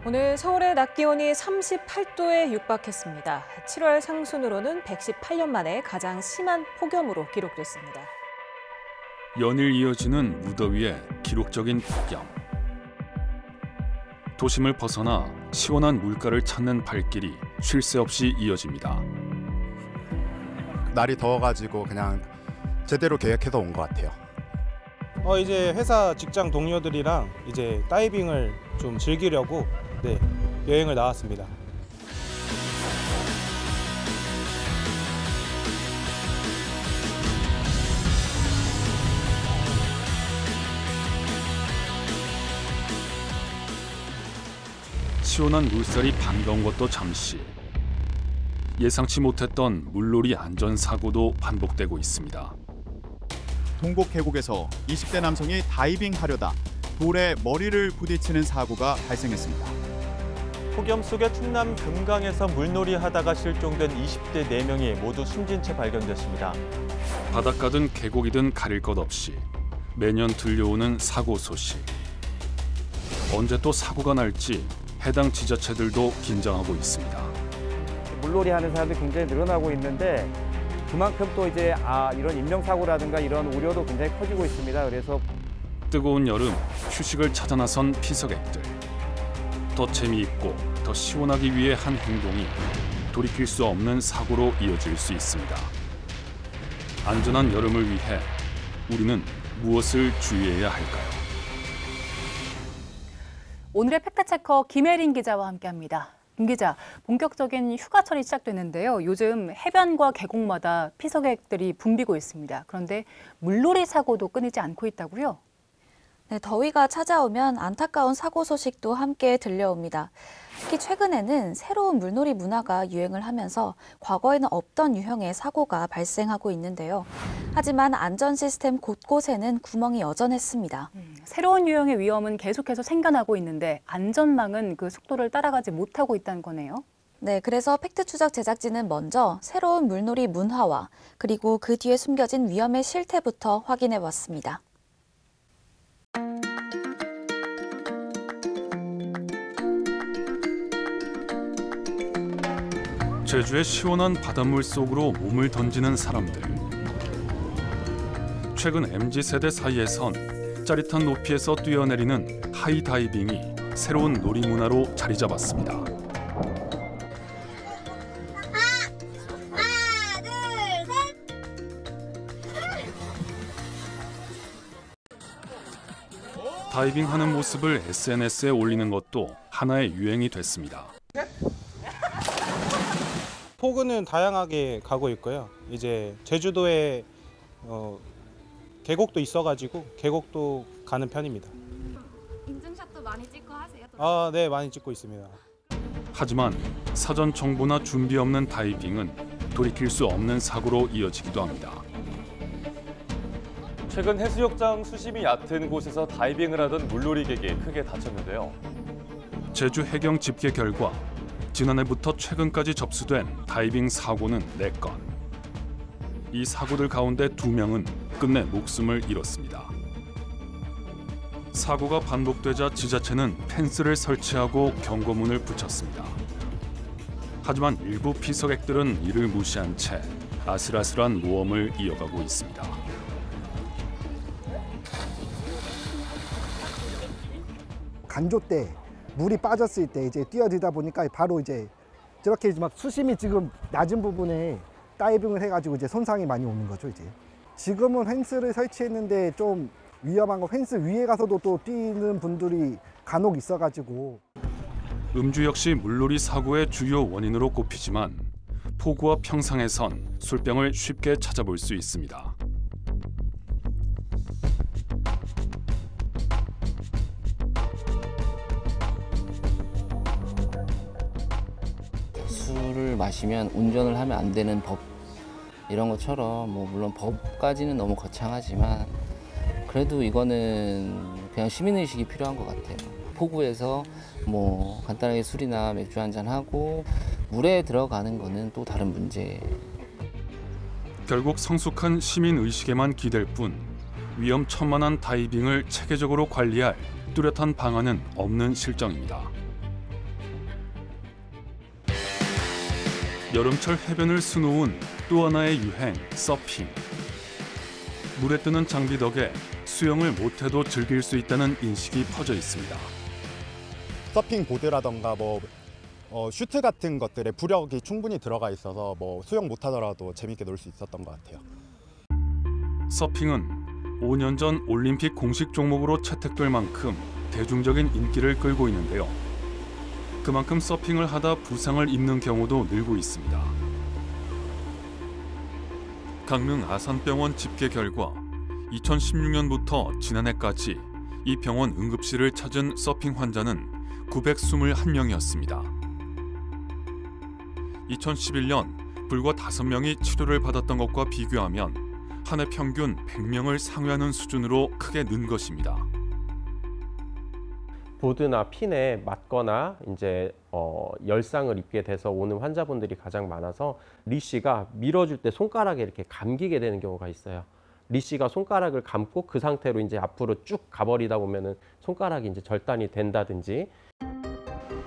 오늘 서울의 낮 기온이 38도에 육박했습니다. 7월 상순으로는 118년 만에 가장 심한 폭염으로 기록됐습니다. 연일 이어지는 무더위에 기록적인 폭염. 도심을 벗어나 시원한 물가를 찾는 발길이 쉴 새 없이 이어집니다. 날이 더워가지고 그냥 제대로 계획해서 온 것 같아요. 이제 회사 직장 동료들이랑 이제 다이빙을 좀 즐기려고 여행을 나왔습니다. 시원한 물살이 반가운 것도 잠시. 예상치 못했던 물놀이 안전사고도 반복되고 있습니다. 동곡 계곡에서 20대 남성이 다이빙하려다 돌에 머리를 부딪히는 사고가 발생했습니다. 폭염 속의 충남 금강에서 물놀이 하다가 실종된 20대 4명이 모두 숨진 채 발견됐습니다. 바닷가든 계곡이든 가릴 것 없이 매년 들려오는 사고 소식. 언제 또 사고가 날지 해당 지자체들도 긴장하고 있습니다. 물놀이 하는 사람들이 굉장히 늘어나고 있는데 그만큼 또 이제 이런 인명사고라든가 이런 우려도 굉장히 커지고 있습니다. 그래서 뜨거운 여름 휴식을 찾아 나선 피서객들. 더 재미있고 더 시원하기 위해 한 행동이 돌이킬 수 없는 사고로 이어질 수 있습니다. 안전한 여름을 위해 우리는 무엇을 주의해야 할까요? 오늘의 팩트체커 김혜린 기자와 함께합니다. 김 기자, 본격적인 휴가철이 시작되는데요. 요즘 해변과 계곡마다 피서객들이 붐비고 있습니다. 그런데 물놀이 사고도 끊이지 않고 있다고요? 네, 더위가 찾아오면 안타까운 사고 소식도 함께 들려옵니다. 특히 최근에는 새로운 물놀이 문화가 유행을 하면서 과거에는 없던 유형의 사고가 발생하고 있는데요. 하지만 안전 시스템 곳곳에는 구멍이 여전했습니다. 새로운 유형의 위험은 계속해서 생겨나고 있는데 안전망은 그 속도를 따라가지 못하고 있다는 거네요. 네, 그래서 팩트추적 제작진은 먼저 새로운 물놀이 문화와 그리고 그 뒤에 숨겨진 위험의 실태부터 확인해 봤습니다. 제주의 시원한 바닷물 속으로 몸을 던지는 사람들. 최근 MZ세대 사이에선 짜릿한 높이에서 뛰어내리는 하이다이빙이 새로운 놀이 문화로 자리 잡았습니다. 다이빙하는 모습을 SNS에 올리는 것도 하나의 유행이 됐습니다. 폭우는 다양하게 가고 있고요. 이제 제주도에 계곡도 있어가지고 계곡도 가는 편입니다. 인증샷도 많이 찍고 하세요? 네, 많이 찍고 있습니다. 하지만 사전 정보나 준비 없는 다이빙은 돌이킬 수 없는 사고로 이어지기도 합니다. 최근 해수욕장 수심이 얕은 곳에서 다이빙을 하던 물놀이객이 크게 다쳤는데요. 제주 해경 집계 결과 지난해부터 최근까지 접수된 다이빙 사고는 4건. 이 사고들 가운데 2명은 끝내 목숨을 잃었습니다. 사고가 반복되자 지자체는 펜스를 설치하고 경고문을 붙였습니다. 하지만 일부 피서객들은 이를 무시한 채 아슬아슬한 모험을 이어가고 있습니다. 간조 때 물이 빠졌을 때 이제 뛰어들다 보니까 바로 이제 저렇게 막 수심이 지금 낮은 부분에 다이빙을 해가지고 이제 손상이 많이 오는 거죠. 이제 지금은 펜스를 설치했는데 좀 위험한 거 펜스 위에 가서도 또 뛰는 분들이 간혹 있어가지고. 음주 역시 물놀이 사고의 주요 원인으로 꼽히지만 폭우와 평상에선 술병을 쉽게 찾아볼 수 있습니다. 술을 마시면 운전을 하면 안 되는 법 이런 것처럼 물론 법까지는 너무 거창하지만 그래도 이거는 그냥 시민의식이 필요한 것 같아요. 폭우에서 간단하게 술이나 맥주 한잔 하고 물에 들어가는 거는 또 다른 문제. 결국 성숙한 시민의식에만 기댈 뿐 위험천만한 다이빙을 체계적으로 관리할 뚜렷한 방안은 없는 실정입니다. 여름철 해변을 수놓은 또 하나의 유행, 서핑. 물에 뜨는 장비 덕에 수영을 못해도 즐길 수 있다는 인식이 퍼져 있습니다. 서핑 보드라던가 슈트 같은 것들에 부력이 충분히 들어가 있어서 수영 못하더라도 재밌게 놀 수 있었던 것 같아요. 서핑은 5년 전 올림픽 공식 종목으로 채택될 만큼 대중적인 인기를 끌고 있는데요. 그만큼 서핑을 하다 부상을 입는 경우도 늘고 있습니다. 강릉 아산병원 집계 결과 2016년부터 지난해까지 이 병원 응급실을 찾은 서핑 환자는 921명이었습니다. 2011년 불과 5명이 치료를 받았던 것과 비교하면 한 해 평균 100명을 상회하는 수준으로 크게 는 것입니다. 보드나 핀에 맞거나 이제 열상을 입게 돼서 오는 환자분들이 가장 많아서 리쉬가 밀어줄 때 손가락에 이렇게 감기게 되는 경우가 있어요. 리쉬가 손가락을 감고 그 상태로 이제 앞으로 쭉 가버리다 보면은 손가락이 이제 절단이 된다든지.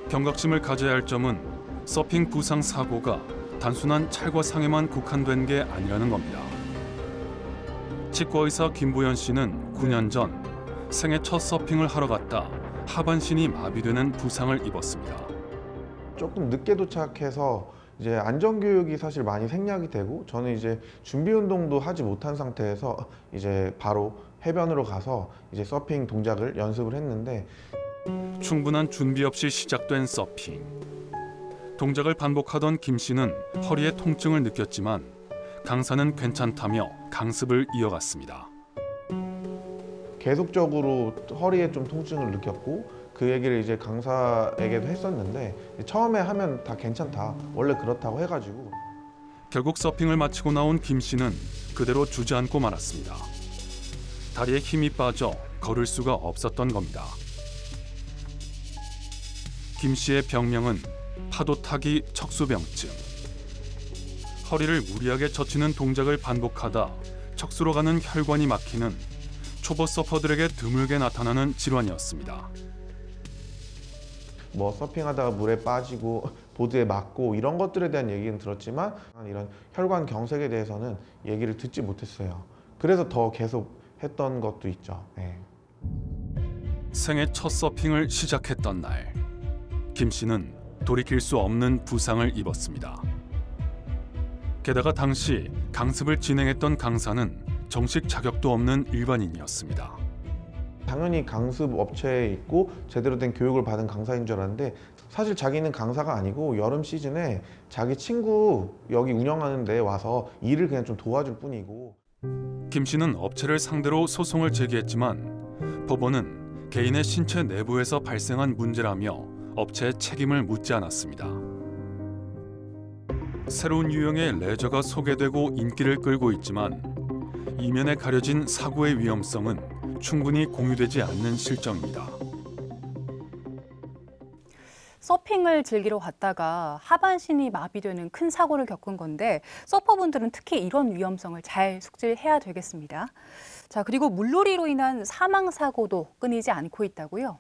경각심을 가져야 할 점은 서핑 부상 사고가 단순한 찰과상에만 국한된 게 아니라는 겁니다. 치과의사 김보현 씨는 9년 전 생애 첫 서핑을 하러 갔다 하반신이 마비되는 부상을 입었습니다. 조금 늦게 도착해서 이제 안전교육이 사실 많이 생략이 되고 저는 이제 준비 운동도 하지 못한 상태에서 이제 바로 해변으로 가서 이제 서핑 동작을 연습을 했는데 충분한 준비 없이 시작된 서핑. 동작을 반복하던 김 씨는 허리에 통증을 느꼈지만 강사는 괜찮다며 강습을 이어갔습니다. 계속적으로 허리에 좀 통증을 느꼈고 그 얘기를 이제 강사에게도 했었는데 처음에 하면 다 괜찮다, 원래 그렇다고 해가지고. 결국 서핑을 마치고 나온 김 씨는 그대로 주저앉고 말았습니다. 다리에 힘이 빠져 걸을 수가 없었던 겁니다. 김 씨의 병명은 파도타기 척수병증. 허리를 무리하게 젖히는 동작을 반복하다 척수로 가는 혈관이 막히는 초보 서퍼들에게 드물게 나타나는 질환이었습니다. 서핑하다가 물에 빠지고 보드에 맞고 이런 것들에 대한 얘기는 들었지만 이런 혈관 경색에 대해서는 얘기를 듣지 못했어요. 그래서 더 계속 했던 것도 있죠. 네. 생애 첫 서핑을 시작했던 날, 김 씨는 돌이킬 수 없는 부상을 입었습니다. 게다가 당시 강습을 진행했던 강사는 정식 자격도 없는 일반인이었습니다. 당연히 강습 업체에 있고 제대로 된 교육을 받은 강사인 줄 알았는데 사실 자기는 강사가 아니고 여름 시즌에 자기 친구 여기 운영하는 데 와서 일을 그냥 좀 도와줄 뿐이고. 김 씨는 업체를 상대로 소송을 제기했지만 법원은 개인의 신체 내부에서 발생한 문제라며 업체의 책임을 묻지 않았습니다. 새로운 유형의 레저가 소개되고 인기를 끌고 있지만 이면에 가려진 사고의 위험성은 충분히 공유되지 않는 실정입니다. 서핑을 즐기러 갔다가 하반신이 마비되는 큰 사고를 겪은 건데 서퍼분들은 특히 이런 위험성을 잘 숙지해야 되겠습니다. 자, 그리고 물놀이로 인한 사망 사고도 끊이지 않고 있다고요?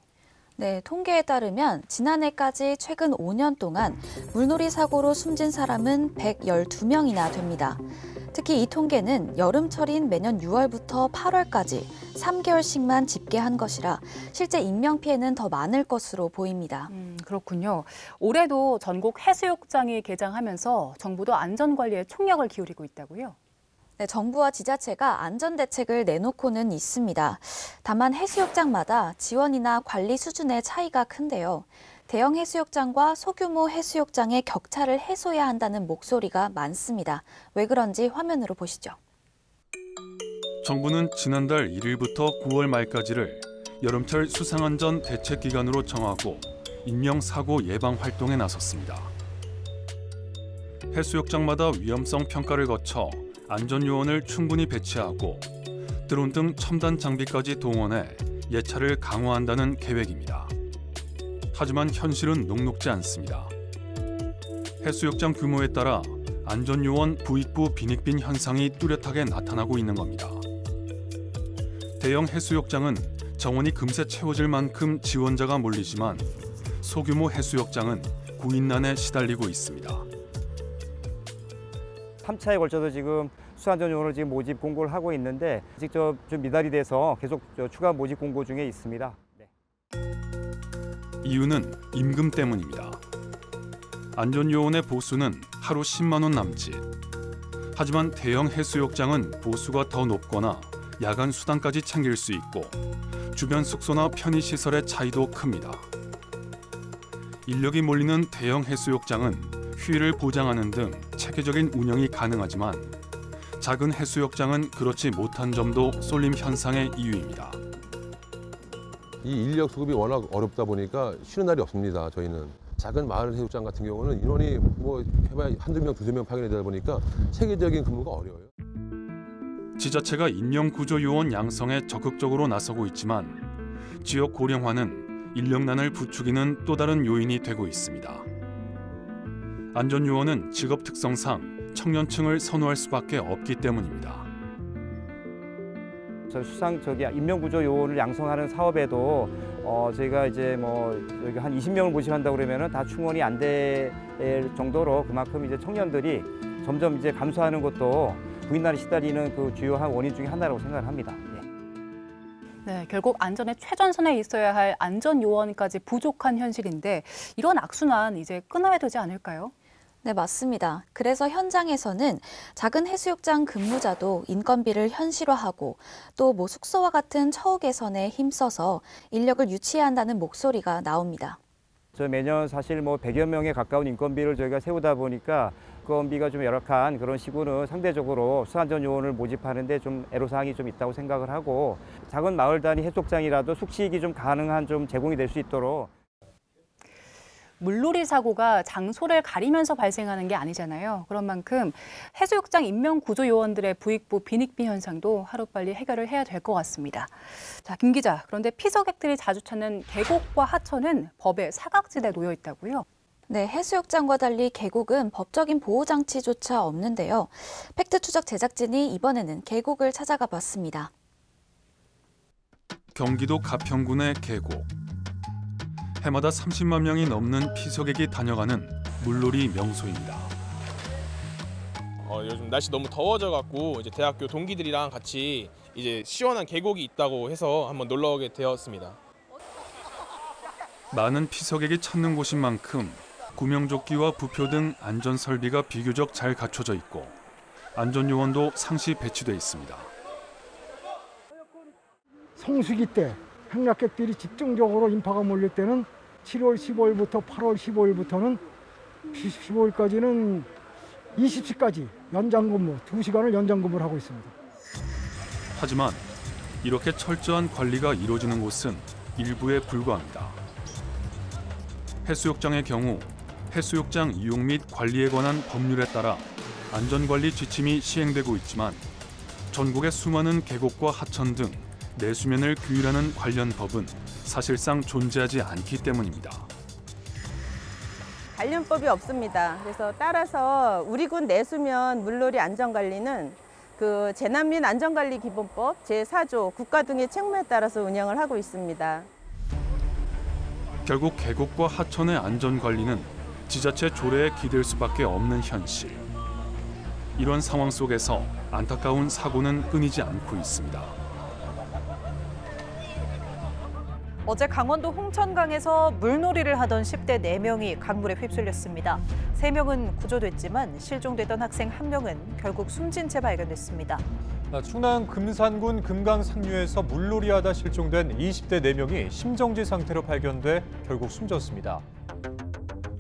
네, 통계에 따르면 지난해까지 최근 5년 동안 물놀이 사고로 숨진 사람은 112명이나 됩니다. 특히 이 통계는 여름철인 매년 6월부터 8월까지 3개월씩만 집계한 것이라 실제 인명피해는 더 많을 것으로 보입니다. 그렇군요. 올해도 전국 해수욕장이 개장하면서 정부도 안전관리에 총력을 기울이고 있다고요? 네, 정부와 지자체가 안전대책을 내놓고는 있습니다. 다만 해수욕장마다 지원이나 관리 수준의 차이가 큰데요. 대형 해수욕장과 소규모 해수욕장의 격차를 해소해야 한다는 목소리가 많습니다. 왜 그런지 화면으로 보시죠. 정부는 지난달 1일부터 9월 말까지를 여름철 수상안전 대책기간으로 정하고 인명사고 예방 활동에 나섰습니다. 해수욕장마다 위험성 평가를 거쳐 안전요원을 충분히 배치하고 드론 등 첨단 장비까지 동원해 예찰을 강화한다는 계획입니다. 하지만 현실은 녹록지 않습니다. 해수욕장 규모에 따라 안전요원 부익부 빈익빈 현상이 뚜렷하게 나타나고 있는 겁니다. 대형 해수욕장은 정원이 금세 채워질 만큼 지원자가 몰리지만 소규모 해수욕장은 구인난에 시달리고 있습니다. 3차에 걸쳐서 지금 수산전 요원을 지금 모집 공고를 하고 있는데 직접 좀 미달이 돼서 계속 추가 모집 공고 중에 있습니다. 네. 이유는 임금 때문입니다. 안전요원의 보수는 하루 10만 원 남짓. 하지만 대형 해수욕장은 보수가 더 높거나 야간 수당까지 챙길 수 있고 주변 숙소나 편의시설의 차이도 큽니다. 인력이 몰리는 대형 해수욕장은 휴일을 보장하는 등 체계적인 운영이 가능하지만 작은 해수욕장은 그렇지 못한 점도 쏠림 현상의 이유입니다. 이 인력 수급이 워낙 어렵다 보니까 쉬는 날이 없습니다. 저희는 작은 마을 해수욕장 같은 경우는 인원이 뭐 해봐야 한두 명, 두세 명 파견이 되다 보니까 체계적인 근무가 어려워요. 지자체가 인력구조요원 양성에 적극적으로 나서고 있지만 지역 고령화는 인력난을 부추기는 또 다른 요인이 되고 있습니다. 안전요원은 직업 특성상 청년층을 선호할 수밖에 없기 때문입니다. 인명구조 요원을 양성하는 사업에도 저희가 이제 여기 한 20명을 모집한다고 그러면은 다 충원이 안 될 정도로 그만큼 이제 청년들이 점점 이제 감소하는 것도 부인난에 시달리는 그 주요한 원인 중에 하나라고 생각을 합니다. 네, 결국 안전의 최전선에 있어야 할 안전요원까지 부족한 현실인데 이런 악순환 이제 끊어야 되지 않을까요? 네, 맞습니다. 그래서 현장에서는 작은 해수욕장 근무자도 인건비를 현실화하고 또 숙소와 같은 처우 개선에 힘써서 인력을 유치해야 한다는 목소리가 나옵니다. 매년 사실 100여 명에 가까운 인건비를 저희가 세우다 보니까 인건비가 좀 열악한 그런 시구는 상대적으로 수산전 요원을 모집하는데 좀 애로사항이 좀 있다고 생각을 하고 작은 마을 단위 해수욕장이라도 숙식이 좀 가능한 좀 제공이 될 수 있도록. 물놀이 사고가 장소를 가리면서 발생하는 게 아니잖아요. 그런 만큼 해수욕장 인명구조요원들의 부익부 빈익빈 현상도 하루빨리 해결을 해야 될 것 같습니다. 자, 김 기자, 그런데 피서객들이 자주 찾는 계곡과 하천은 법의 사각지대에 놓여 있다고요? 네, 해수욕장과 달리 계곡은 법적인 보호장치조차 없는데요. 팩트추적 제작진이 이번에는 계곡을 찾아가 봤습니다. 경기도 가평군의 계곡. 해마다 30만 명이 넘는 피서객이 다녀가는 물놀이 명소입니다. 요즘 날씨 너무 더워져 갖고 이제 대학교 동기들이랑 같이 이제 시원한 계곡이 있다고 해서 한번 놀러 오게 되었습니다. 많은 피서객이 찾는 곳인 만큼 구명조끼와 부표 등 안전 설비가 비교적 잘 갖춰져 있고 안전요원도 상시 배치돼 있습니다. 성수기 때 행락객들이 집중적으로 인파가 몰릴 때는 7월 15일부터 8월 15일부터는 15일까지는 20시까지 연장근무, 2시간을 연장근무를 하고 있습니다. 하지만 이렇게 철저한 관리가 이루어지는 곳은 일부에 불과합니다. 해수욕장의 경우 해수욕장 이용 및 관리에 관한 법률에 따라 안전관리 지침이 시행되고 있지만 전국의 수많은 계곡과 하천 등 내수면을 규율하는 관련 법은 사실상 존재하지 않기 때문입니다. 관련법이 없습니다. 그래서 따라서 우리 군 내수면 물놀이 안전관리는 그 재난 및 안전관리 기본법 제4조 국가 등의 책무에 따라서 운영을 하고 있습니다. 결국 계곡과 하천의 안전관리는 지자체 조례에 기댈 수밖에 없는 현실. 이런 상황 속에서 안타까운 사고는 끊이지 않고 있습니다. 어제 강원도 홍천강에서 물놀이를 하던 10대 4명이 강물에 휩쓸렸습니다. 3명은 구조됐지만 실종되던 학생 1명은 결국 숨진 채 발견됐습니다. 충남 금산군 금강상류에서 물놀이하다 실종된 20대 4명이 심정지 상태로 발견돼 결국 숨졌습니다.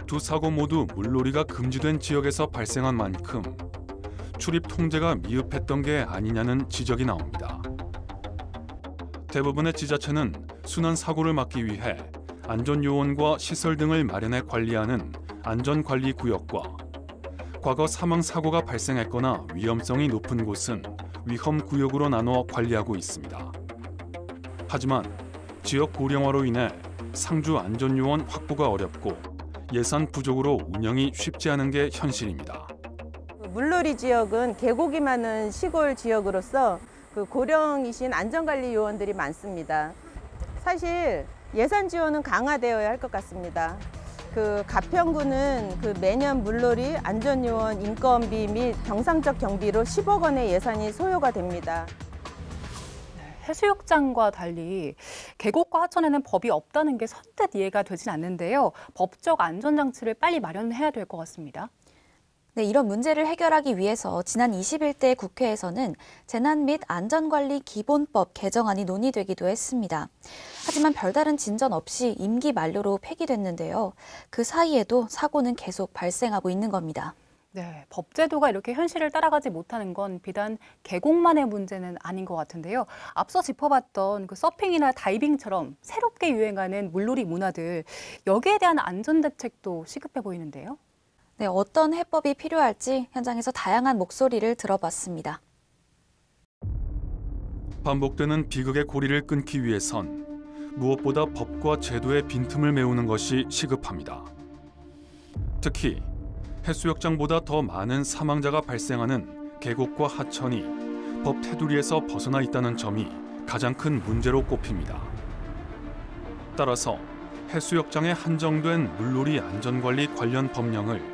두 사고 모두 물놀이가 금지된 지역에서 발생한 만큼 출입 통제가 미흡했던 게 아니냐는 지적이 나옵니다. 대부분의 지자체는 순환 사고를 막기 위해 안전요원과 시설 등을 마련해 관리하는 안전관리구역과 과거 사망사고가 발생했거나 위험성이 높은 곳은 위험구역으로 나눠 관리하고 있습니다. 하지만 지역 고령화로 인해 상주 안전요원 확보가 어렵고 예산 부족으로 운영이 쉽지 않은 게 현실입니다. 물놀이 지역은 계곡이 많은 시골 지역으로서 그 고령이신 안전관리 요원들이 많습니다. 사실 예산 지원은 강화되어야 할 것 같습니다. 그 가평구는 그 매년 물놀이 안전요원 인건비 및 정상적 경비로 10억 원의 예산이 소요가 됩니다. 해수욕장과 달리 계곡과 하천에는 법이 없다는 게 선뜻 이해가 되진 않는데요. 법적 안전장치를 빨리 마련해야 될 것 같습니다. 네, 이런 문제를 해결하기 위해서 지난 21대 국회에서는 재난 및 안전관리 기본법 개정안이 논의되기도 했습니다. 하지만 별다른 진전 없이 임기 만료로 폐기됐는데요. 그 사이에도 사고는 계속 발생하고 있는 겁니다. 네, 법 제도가 이렇게 현실을 따라가지 못하는 건 비단 계곡만의 문제는 아닌 것 같은데요. 앞서 짚어봤던 그 서핑이나 다이빙처럼 새롭게 유행하는 물놀이 문화들, 여기에 대한 안전 대책도 시급해 보이는데요. 네, 어떤 해법이 필요할지 현장에서 다양한 목소리를 들어봤습니다. 반복되는 비극의 고리를 끊기 위해선 무엇보다 법과 제도의 빈틈을 메우는 것이 시급합니다. 특히 해수욕장보다 더 많은 사망자가 발생하는 계곡과 하천이 법 테두리에서 벗어나 있다는 점이 가장 큰 문제로 꼽힙니다. 따라서 해수욕장에 한정된 물놀이 안전관리 관련 법령을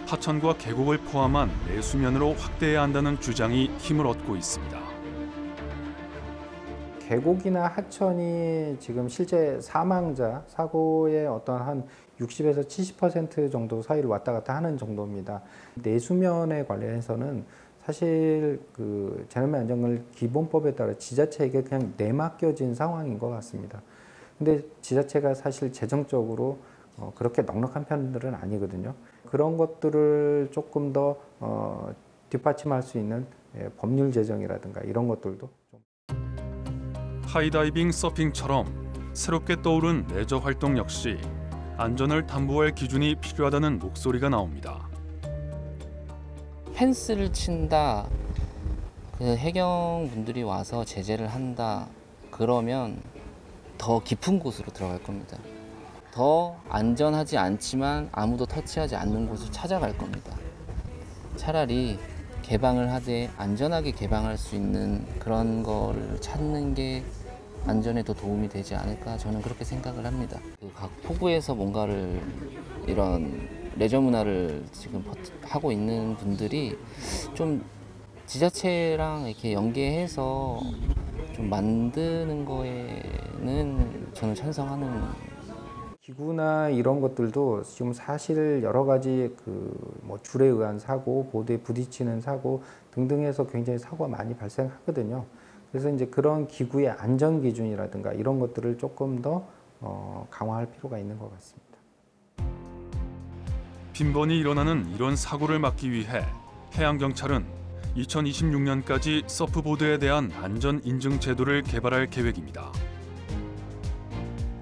하천과 계곡을 포함한 내수면으로 확대해야 한다는 주장이 힘을 얻고 있습니다. 계곡이나 하천이 지금 실제 사망자, 사고의 어떤 한 60에서 70% 정도 사이를 왔다 갔다 하는 정도입니다. 내수면에 관련해서는 사실 그 재난및 안전관리 기본법에 따라 지자체에게 그냥 내맡겨진 상황인 것 같습니다. 근데 지자체가 사실 재정적으로 그렇게 넉넉한 편들은 아니거든요. 그런 것들을 조금 더 뒷받침할 수 있는 법률 제정이라든가 이런 것들도 하이다이빙, 서핑처럼 새롭게 떠오른 레저 활동 역시 안전을 담보할 기준이 필요하다는 목소리가 나옵니다. 펜스를 친다, 그 해경분들이 와서 제재를 한다, 그러면 더 깊은 곳으로 들어갈 겁니다. 더 안전하지 않지만 아무도 터치하지 않는 곳을 찾아갈 겁니다. 차라리 개방을 하되 안전하게 개방할 수 있는 그런 거를 찾는 게 안전에 더 도움이 되지 않을까, 저는 그렇게 생각을 합니다. 각 포구에서 뭔가를 이런 레저 문화를 지금 하고 있는 분들이 좀 지자체랑 이렇게 연계해서 좀 만드는 거에는 저는 찬성하는. 기구나 이런 것들도 지금 사실 여러 가지 뭐 줄에 의한 사고, 보드에 부딪히는 사고 등등해서 굉장히 사고가 많이 발생하거든요. 그래서 이제 그런 기구의 안전 기준이라든가 이런 것들을 조금 더 강화할 필요가 있는 것 같습니다. 빈번히 일어나는 이런 사고를 막기 위해 해양경찰은 2026년까지 서프보드에 대한 안전 인증 제도를 개발할 계획입니다.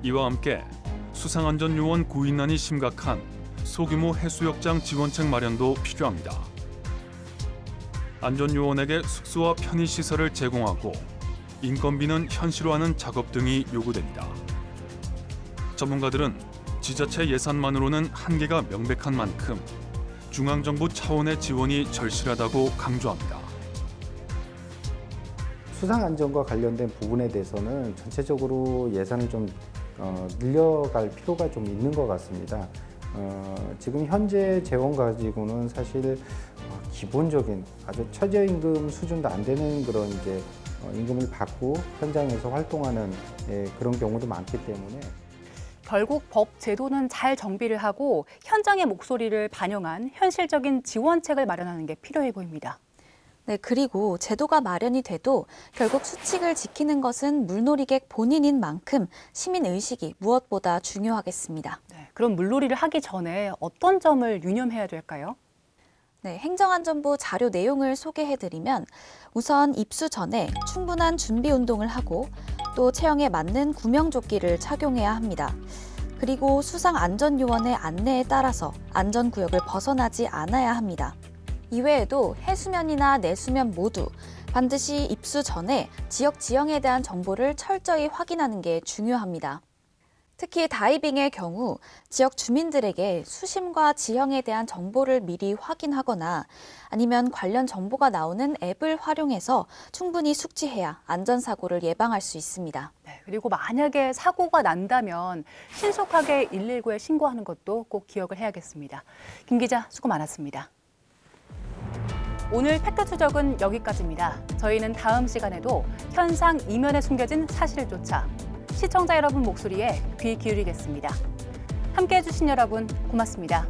이와 함께 수상안전요원 구인난이 심각한 소규모 해수욕장 지원책 마련도 필요합니다. 안전요원에게 숙소와 편의시설을 제공하고 인건비는 현실화하는 작업 등이 요구됩니다. 전문가들은 지자체 예산만으로는 한계가 명백한 만큼 중앙정부 차원의 지원이 절실하다고 강조합니다. 수상안전과 관련된 부분에 대해서는 전체적으로 예산을 좀 늘려갈 필요가 좀 있는 것 같습니다. 지금 현재 재원 가지고는 사실 기본적인 아주 최저임금 수준도 안 되는 그런 이제 임금을 받고 현장에서 활동하는 그런 경우도 많기 때문에 결국 법 제도는 잘 정비를 하고 현장의 목소리를 반영한 현실적인 지원책을 마련하는 게 필요해 보입니다. 네, 그리고 제도가 마련이 돼도 결국 수칙을 지키는 것은 물놀이객 본인인 만큼 시민의식이 무엇보다 중요하겠습니다. 네, 그럼 물놀이를 하기 전에 어떤 점을 유념해야 될까요? 네, 행정안전부 자료 내용을 소개해드리면 우선 입수 전에 충분한 준비 운동을 하고 또 체형에 맞는 구명조끼를 착용해야 합니다. 그리고 수상안전요원의 안내에 따라서 안전구역을 벗어나지 않아야 합니다. 이외에도 해수면이나 내수면 모두 반드시 입수 전에 지역 지형에 대한 정보를 철저히 확인하는 게 중요합니다. 특히 다이빙의 경우 지역 주민들에게 수심과 지형에 대한 정보를 미리 확인하거나 아니면 관련 정보가 나오는 앱을 활용해서 충분히 숙지해야 안전사고를 예방할 수 있습니다. 네, 그리고 만약에 사고가 난다면 신속하게 119에 신고하는 것도 꼭 기억을 해야겠습니다. 김 기자, 수고 많았습니다. 오늘 팩트추적은 여기까지입니다. 저희는 다음 시간에도 현상 이면에 숨겨진 사실조차 시청자 여러분 목소리에 귀 기울이겠습니다. 함께해 주신 여러분 고맙습니다.